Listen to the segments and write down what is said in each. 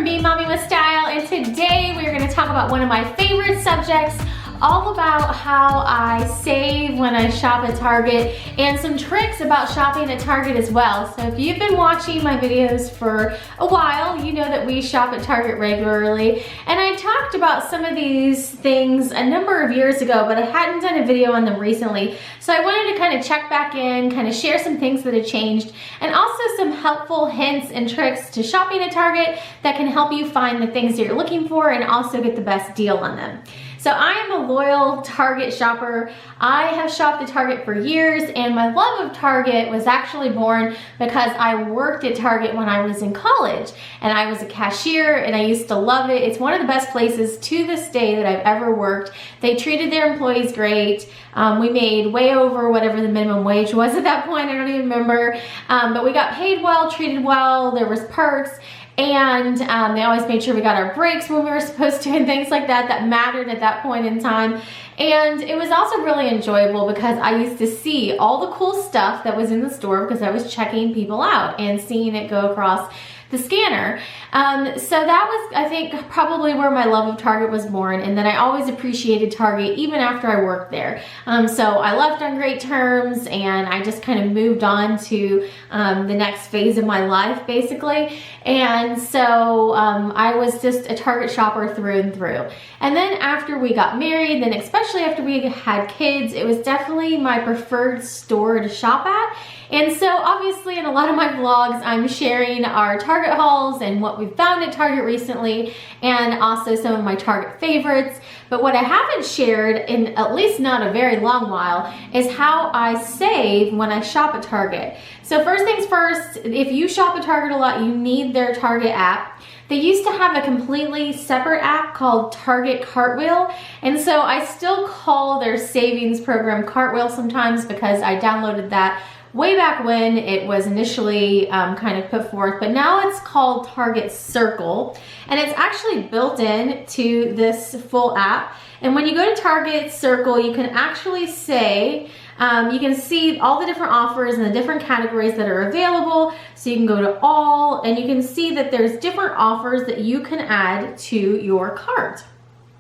from Being Mommy with Style, and today we're going to talk about one of my favorite subjects, all about how I save when I shop at Target and some tricks about shopping at Target as well. So if you've been watching my videos for a while, you know that we shop at Target regularly, and I talked about some of these things a number of years ago, but I hadn't done a video on them recently. So I wanted to kind of check back in, kind of share some things that have changed, and also some helpful hints and tricks to shopping at Target that can help you find the things that you're looking for and also get the best deal on them. So I am a loyal Target shopper. I have shopped at Target for years, and my love of Target was actually born because I worked at Target when I was in college, and I was a cashier, and I used to love it. It's one of the best places to this day that I've ever worked. They treated their employees great. We made way over whatever the minimum wage was at that point. I don't even remember, but we got paid well, treated well. There was perks. And they always made sure we got our breaks when we were supposed to and things like that that mattered at that point in time. And it was also really enjoyable because I used to see all the cool stuff that was in the store because I was checking people out and seeing it go across the scanner. So that was, I think, probably where my love of Target was born, and then I always appreciated Target even after I worked there. So I left on great terms, and I just kind of moved on to the next phase of my life, basically. And so I was just a Target shopper through and through. And then after we got married, then especially after we had kids, it was definitely my preferred store to shop at. And so obviously in a lot of my vlogs, I'm sharing our Target hauls and what we've found at Target recently, and also some of my Target favorites. But what I haven't shared in at least not a very long while is how I save when I shop at Target. So first things first, if you shop at Target a lot, you need their Target app. They used to have a completely separate app called Target Cartwheel, and so I still call their savings program Cartwheel sometimes because I downloaded that way back when it was initially kind of put forth, but now it's called Target Circle, and it's actually built in to this full app. And when you go to Target Circle, you can actually say, you can see all the different offers and the different categories that are available. So you can go to all, and you can see that there's different offers that you can add to your cart.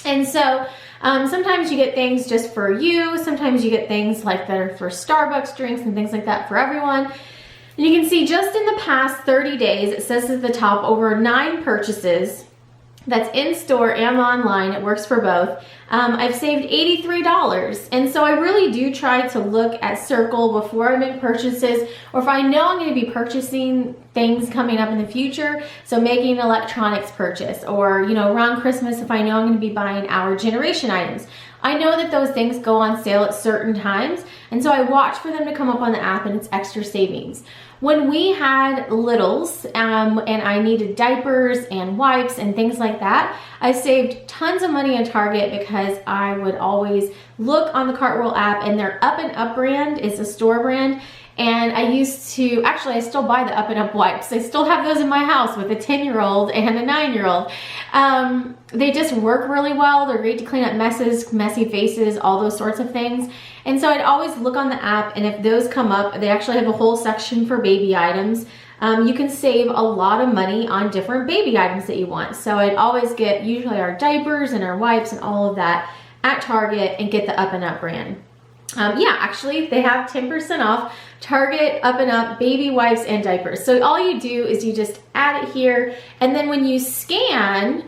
And so sometimes you get things just for you. Sometimes you get things like that are for Starbucks drinks and things like that for everyone. And you can see just in the past 30 days, it says at the top, over 9 purchases. That's in store and online. It works for both. I've saved $83. And so I really do try to look at Circle before I make purchases, or if I know I'm going to be purchasing things coming up in the future. So making an electronics purchase, or, you know, around Christmas, if I know I'm going to be buying our generation items. I know that those things go on sale at certain times, and so I watch for them to come up on the app, and it's extra savings. When we had littles and I needed diapers and wipes and things like that, I saved tons of money at Target because I would always look on the Cartwheel app, and their Up and Up brand is a store brand. And I used to, actually I still buy the Up and Up wipes. I still have those in my house with a 10-year-old and a 9-year-old. They just work really well. They're great to clean up messes, messy faces, all those sorts of things. And so I'd always look on the app, and if those come up, they actually have a whole section for baby items. You can save a lot of money on different baby items that you want. So I'd always get usually our diapers and our wipes and all of that at Target and get the Up and Up brand. Yeah, actually they have 10% off Target Up and Up baby wipes and diapers. So all you do is you just add it here, and then when you scan,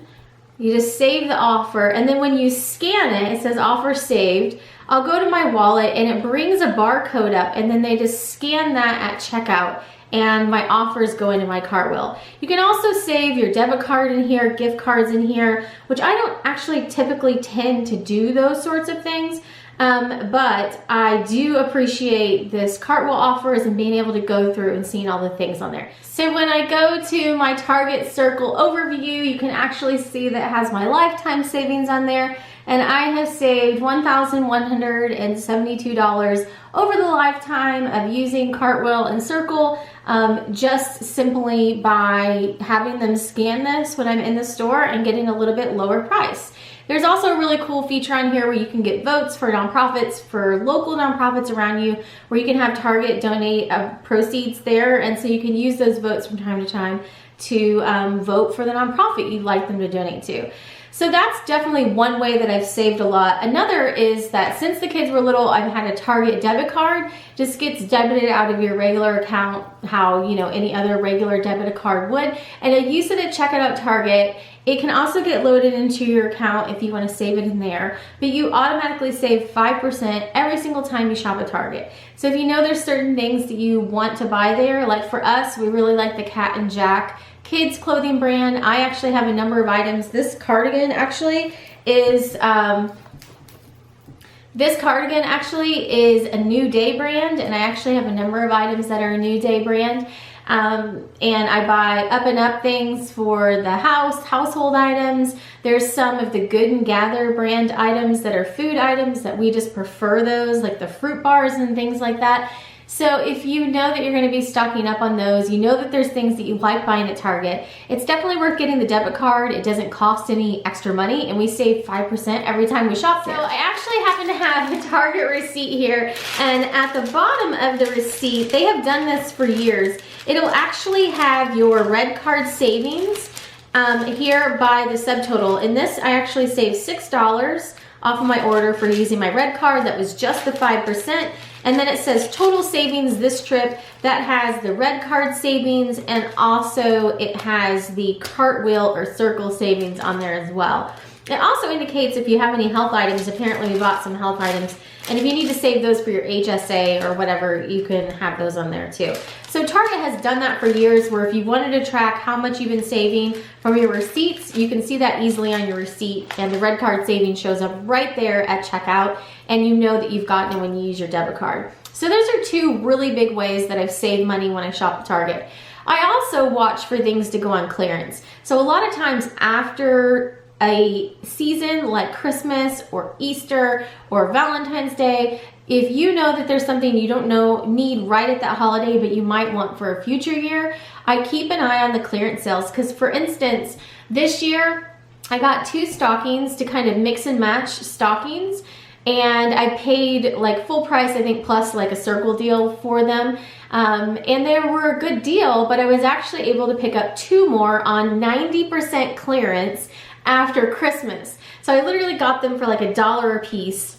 you just save the offer, and then when you scan it, it says offer saved. I'll go to my wallet, and it brings a barcode up, and then they just scan that at checkout, and my offers go into my Cartwheel. You can also save your debit card in here, gift cards in here, which I don't actually typically tend to do those sorts of things. But I do appreciate this Cartwheel offers and being able to go through and seeing all the things on there. So when I go to my Target Circle overview, you can actually see that it has my lifetime savings on there, and I have saved $1,172 over the lifetime of using Cartwheel and Circle, just simply by having them scan this when I'm in the store and getting a little bit lower price. There's also a really cool feature on here where you can get votes for nonprofits, for local nonprofits around you, where you can have Target donate proceeds there, and so you can use those votes from time to time to vote for the nonprofit you'd like them to donate to. So that's definitely one way that I've saved a lot. Another is that since the kids were little, I've had a Target debit card. Just gets debited out of your regular account how, you know, any other regular debit card would. And I use it at checkout at Target. It can also get loaded into your account if you want to save it in there, but you automatically save 5% every single time you shop at Target. So if you know there's certain things that you want to buy there, like for us, we really like the Cat and Jack kids clothing brand. I actually have a number of items. This cardigan actually is a New Day brand, and I actually have a number of items that are a New Day brand. And I buy Up and Up things for the household items. There's some of the Good and Gather brand items that are food items that we just prefer those, like the fruit bars and things like that. So if you know that you're going to be stocking up on those, you know that there's things that you like buying at Target, it's definitely worth getting the debit card. It doesn't cost any extra money, and we save 5% every time we shop there. So I actually happen to have a Target receipt here, and at the bottom of the receipt, they have done this for years. It'll actually have your red card savings here by the subtotal. In this, I actually saved $6 off of my order for using my red card. That was just the 5%. And then it says total savings this trip. That has the red card savings, and also it has the cartwheel or circle savings on there as well. It also indicates if you have any health items. Apparently we bought some health items, and if you need to save those for your HSA or whatever, you can have those on there too. So Target has done that for years, where if you wanted to track how much you've been saving from your receipts, you can see that easily on your receipt, and the red card savings shows up right there at checkout, and you know that you've gotten it when you use your debit card. So those are two really big ways that I've saved money when I shop at Target. I also watch for things to go on clearance. So a lot of times after a season like Christmas or Easter or Valentine's Day, if you know that there's something you don't need right at that holiday, but you might want for a future year, I keep an eye on the clearance sales. Because for instance, this year I got 2 stockings to kind of mix and match stockings, and I paid like full price, I think, plus like a circle deal for them. And they were a good deal, but I was actually able to pick up 2 more on 90% clearance after Christmas. So I literally got them for like $1 a piece.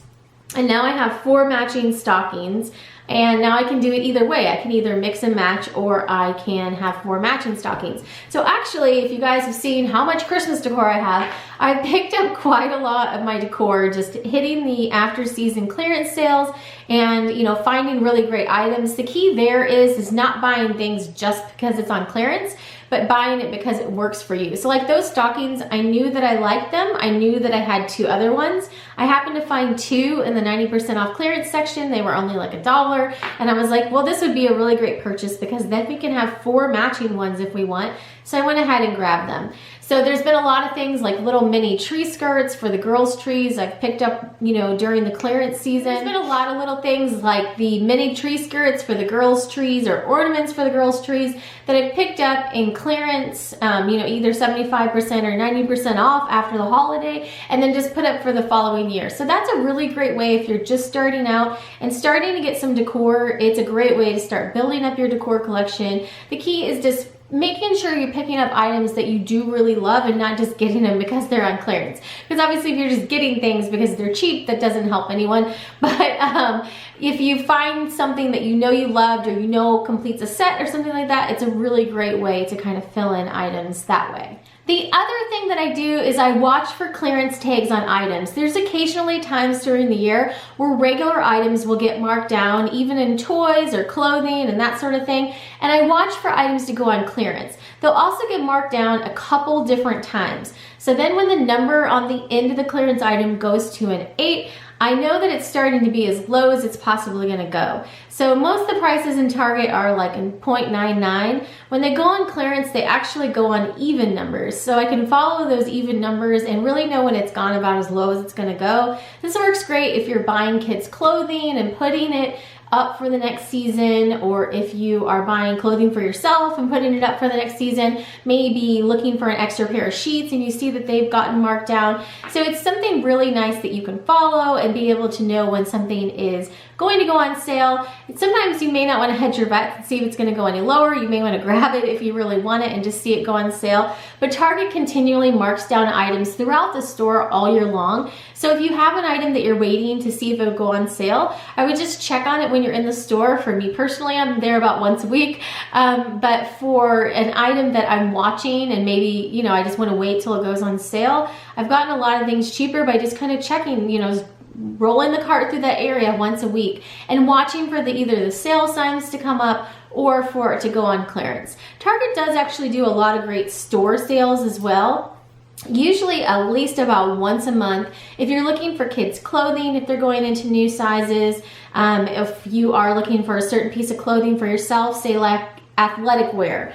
And now I have 4 matching stockings, and now I can do it either way. I can either mix and match, or I can have 4 matching stockings. So actually, if you guys have seen how much Christmas decor I have, I picked up quite a lot of my decor just hitting the after season clearance sales and, you know, finding really great items. The key there is not buying things just because it's on clearance, but buying it because it works for you. So like those stockings, I knew that I liked them. I knew that I had 2 other ones. I happened to find 2 in the 90% off clearance section. They were only like $1. And I was like, well, this would be a really great purchase, because then we can have 4 matching ones if we want. So I went ahead and grabbed them. So there's been a lot of things like little mini tree skirts for the girls' trees I've picked up, you know, during the clearance season. There's been a lot of little things like the mini tree skirts for the girls' trees, or ornaments for the girls' trees, that I've picked up in clearance, you know, either 75% or 90% off after the holiday, and then just put up for the following year. So that's a really great way if you're just starting out and starting to get some decor. It's a great way to start building up your decor collection. The key is just making sure you're picking up items that you do really love, and not just getting them because they're on clearance. Because obviously if you're just getting things because they're cheap, that doesn't help anyone. But if you find something that you know you loved, or you know completes a set or something like that, it's a really great way to kind of fill in items that way. The other thing that I do is I watch for clearance tags on items. There's occasionally times during the year where regular items will get marked down, even in toys or clothing and that sort of thing, and I watch for items to go on clearance. They'll also get marked down a couple different times. So then when the number on the end of the clearance item goes to an 8, I know that it's starting to be as low as it's possibly going to go. So most of the prices in Target are like in 0.99. When they go on clearance, they actually go on even numbers. So I can follow those even numbers and really know when it's gone about as low as it's going to go. This works great if you're buying kids clothing and putting it up for the next season, or if you are buying clothing for yourself and putting it up for the next season, maybe looking for an extra pair of sheets and you see that they've gotten marked down. So it's something really nice that you can follow and be able to know when something is going to go on sale. Sometimes you may not want to hedge your bets and see if it's going to go any lower. You may want to grab it if you really want it and just see it go on sale. But Target continually marks down items throughout the store all year long. So if you have an item that you're waiting to see if it'll go on sale, I would just check on it when you're in the store. For me personally, I'm there about once a week. But for an item that I'm watching and maybe, you know, I just want to wait till it goes on sale, I've gotten a lot of things cheaper by just kind of checking, you know, rolling the cart through that area once a week and watching for either the sale signs to come up or for it to go on clearance. Target does actually do a lot of great store sales as well. Usually at least about once a month. If you're looking for kids clothing, if they're going into new sizes, if you are looking for a certain piece of clothing for yourself, say like athletic wear,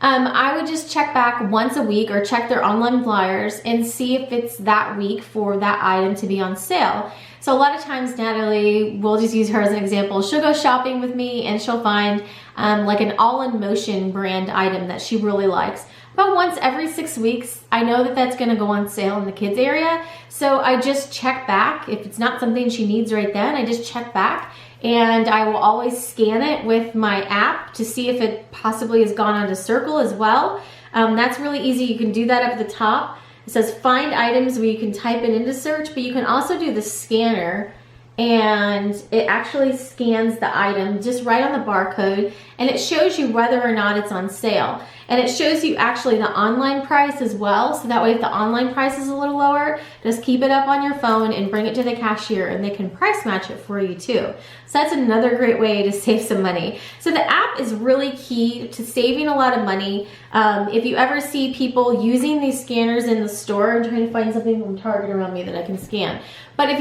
I would just check back once a week or check their online flyers and see if it's that week for that item to be on sale. So a lot of times Natalie, we'll just use her as an example, she'll go shopping with me and she'll find like an all-in-motion brand item that she really likes. About once every 6 weeks, I know that that's going to go on sale in the kids area. So I just check back. If it's not something she needs right then, I just check back. And I will always scan it with my app to see if it possibly has gone onto Circle as well. That's really easy. You can do that up at the top. It says find items where you can type it into search, but you can also do the scanner and it actually scans the item just right on the barcode and it shows you whether or not it's on sale. And it shows you actually the online price as well. So that way if the online price is a little lower, just keep it up on your phone and bring it to the cashier and they can price match it for you too. So that's another great way to save some money. So the app is really key to saving a lot of money. If you ever see people using these scanners in the store, I'm trying to find something from Target around me that I can scan. But if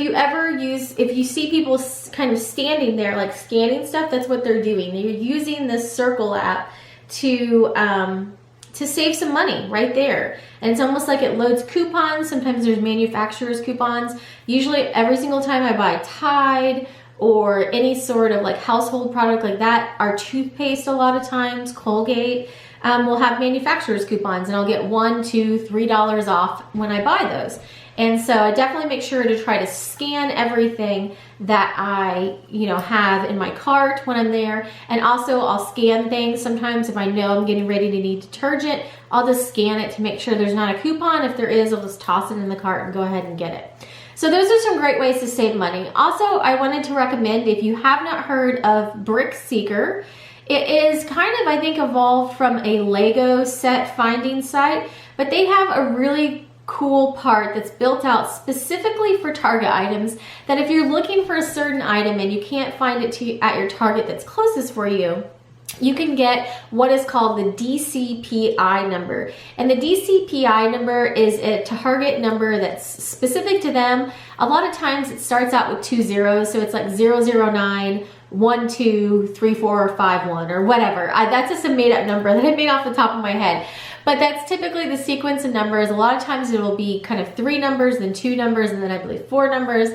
you see people kind of standing there like scanning stuff, that's what they're doing. They're using this Circle app to save some money right there. And it's almost like it loads coupons. Sometimes there's manufacturer's coupons. Usually every single time I buy Tide or any sort of like household product like that, our toothpaste a lot of times, Colgate, will have manufacturer's coupons and I'll get $1, $2, $3 off when I buy those. And so I definitely make sure to try to scan everything that I, have in my cart when I'm there. And also I'll scan things sometimes if I know I'm getting ready to need detergent, I'll just scan it to make sure there's not a coupon. If there is, I'll just toss it in the cart and go ahead and get it. So those are some great ways to save money. Also, I wanted to recommend, if you have not heard of Brick Seeker, it is kind of, I think, evolved from a Lego set finding site, but they have a really cool part that's built out specifically for Target items that if you're looking for a certain item and you can't find it at your Target that's closest for you, you can get what is called the DCPI number. And the DCPI number is a Target number that's specific to them. A lot of times it starts out with 2 zeros, so it's like 009 123451 or whatever. That's just a made up number that I made off the top of my head. But that's typically the sequence of numbers. A lot of times it will be kind of 3 numbers, then 2 numbers, and then I believe 4 numbers.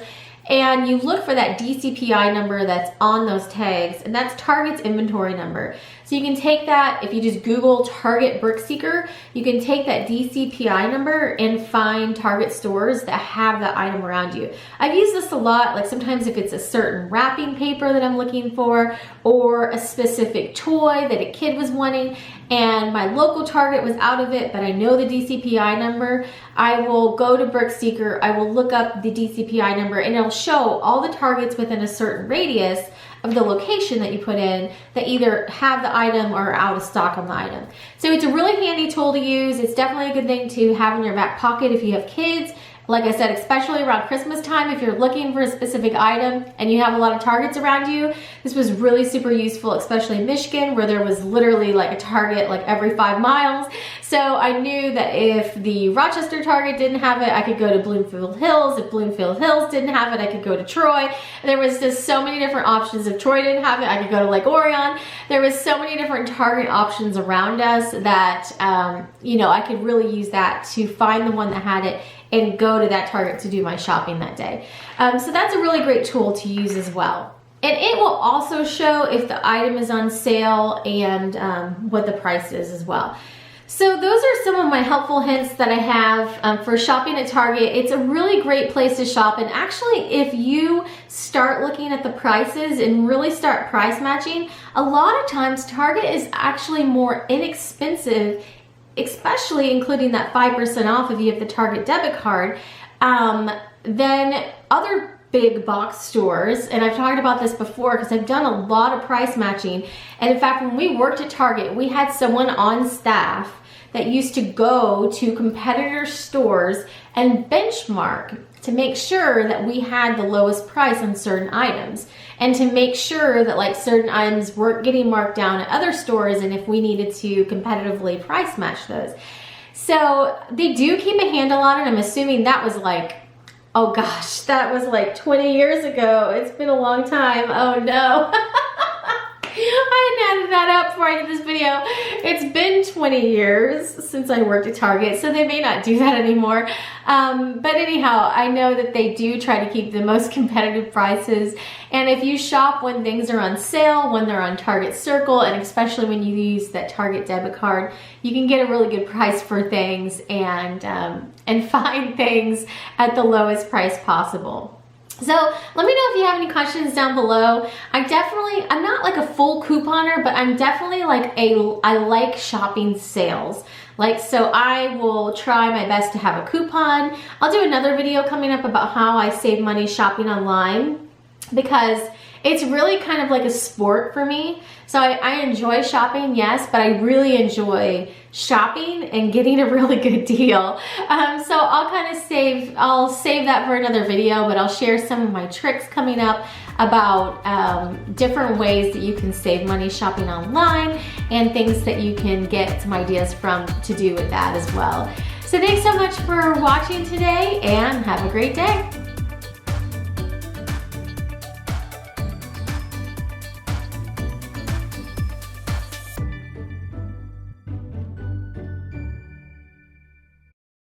And you look for that DCPI number that's on those tags, and that's Target's inventory number. So you can take that, if you just Google Target Brick Seeker, you can take that DCPI number and find Target stores that have that item around you. I've used this a lot, like sometimes if it's a certain wrapping paper that I'm looking for, or a specific toy that a kid was wanting, and my local Target was out of it, but I know the DCPI number, I will go to Brick Seeker, I will look up the DCPI number, and it'll show all the Targets within a certain radius of the location that you put in that either have the item or are out of stock on the item. So it's a really handy tool to use. It's definitely a good thing to have in your back pocket if you have kids. Like I said, especially around Christmas time, if you're looking for a specific item and you have a lot of Targets around you, this was really super useful, especially in Michigan where there was literally like a Target like every 5 miles. So I knew that if the Rochester Target didn't have it, I could go to Bloomfield Hills. If Bloomfield Hills didn't have it, I could go to Troy. There was just so many different options. If Troy didn't have it, I could go to Lake Orion. There was so many different Target options around us that, I could really use that to find the one that had it and go to that Target to do my shopping that day. So that's a really great tool to use as well. And it will also show if the item is on sale and what the price is as well. So those are some of my helpful hints that I have for shopping at Target. It's a really great place to shop, and actually if you start looking at the prices and really start price matching, a lot of times Target is actually more inexpensive, especially including that 5% off if you have the Target debit card, than other big box stores. And I've talked about this before because I've done a lot of price matching. And in fact, when we worked at Target, we had someone on staff that used to go to competitor stores and benchmark to make sure that we had the lowest price on certain items, and to make sure that like certain items weren't getting marked down at other stores, and if we needed to competitively price match those. So they do keep a handle on it. I'm assuming that was like, oh gosh, that was like 20 years ago. It's been a long time. Oh no. I hadn't added that up before I did this video. It's been 20 years since I worked at Target, so they may not do that anymore. But anyhow, I know that they do try to keep the most competitive prices. And if you shop when things are on sale, when they're on Target Circle, and especially when you use that Target debit card, you can get a really good price for things and find things at the lowest price possible. So let me know if you have any questions down below. I'm not like a full couponer, but I'm definitely like I like shopping sales. So I will try my best to have a coupon. I'll do another video coming up about how I save money shopping online, because it's really kind of like a sport for me. So I enjoy shopping, yes, but I really enjoy shopping and getting a really good deal. So I'll save that for another video, but I'll share some of my tricks coming up about different ways that you can save money shopping online, and things that you can get some ideas from to do with that as well. So thanks so much for watching today, and have a great day.